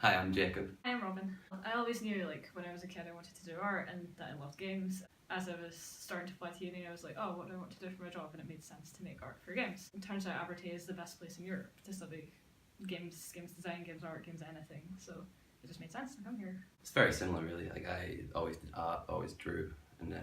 Hi, I'm Jacob. I'm Robyn. I always knew, like, when I was a kid I wanted to do art and that I loved games. As I was starting to apply to uni, I was like, oh, what do I want to do for my job? And it made sense to make art for games. It turns out Abertay is the best place in Europe to study games design, games art, games anything. So it just made sense to come here. It's very similar, really. Like, I always did art, always drew, and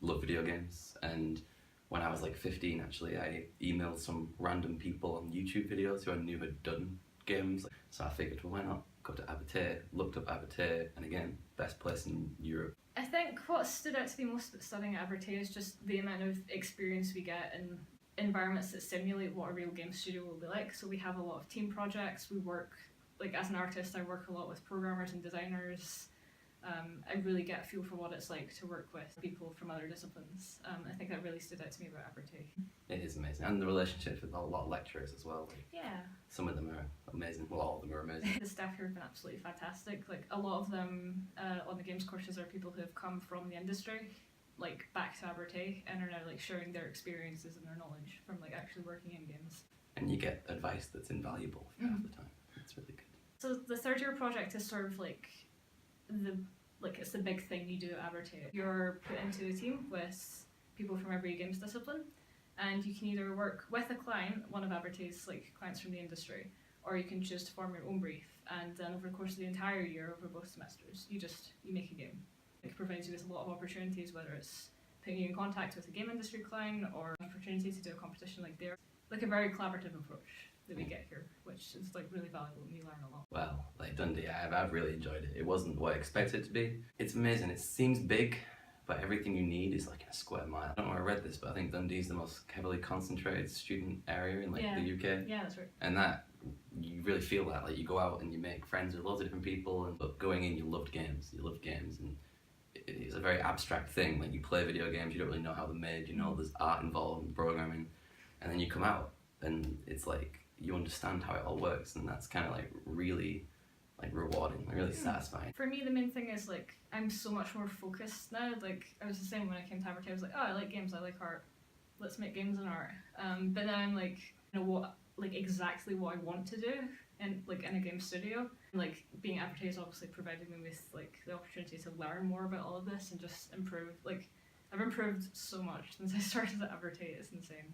loved video games. And when I was like 15, actually, I emailed some random people on YouTube videos who I knew had done games. So I figured, well, why not go to Abertay, looked up Abertay, and again, best place in Europe. I think what stood out to me most about studying at Abertay is just the amount of experience we get in environments that simulate what a real game studio will be like. So we have a lot of team projects, we work, like as an artist I work a lot with programmers and designers. I really get a feel for what it's like to work with people from other disciplines. I think that really stood out to me about Abertay. It is amazing, and the relationships with a lot of lecturers as well. Like, yeah. Some of them are amazing, well, all of them are amazing. The staff here have been absolutely fantastic. Like, a lot of them on the games courses are people who have come from the industry, like back to Abertay, and are now like sharing their experiences and their knowledge from like actually working in games. And you get advice that's invaluable half the time. It's really good. So the third year project is sort of like it's the big thing you do at Abertay. You're put into a team with people from every games discipline, and you can either work with a client, one of Abertay's like clients from the industry, or you can choose to form your own brief, and then over the course of the entire year, over both semesters, you make a game. It provides you with a lot of opportunities, whether it's putting you in contact with a game industry client or an opportunity to do a competition like there. Like a very collaborative approach that we get here, which is like really valuable and you learn a lot. Well, like Dundee, I've really enjoyed it. It wasn't what I expected it to be. It's amazing. It seems big, but everything you need is like in a square mile. I don't know where I read this, but I think Dundee's the most heavily concentrated student area in like the UK. Yeah, that's right. And that, you really feel that. Like you go out and you make friends with loads of different people, and but going in, you loved games. You loved games, and it's a very abstract thing. Like you play video games, you don't really know how they're made. You know there's art involved in programming, and then you come out and it's like you understand how it all works, and that's kind of like really like rewarding, like really satisfying. For me, the main thing is like I'm so much more focused now. Like I was the same when I came to Abertay. I was like, oh, I like games, I like art. Let's make games and art. But then I'm like, you know what, like exactly what I want to do in a game studio. Like being at Abertay has obviously provided me with like the opportunity to learn more about all of this and just improve. Like I've improved so much since I started at Abertay. It's insane.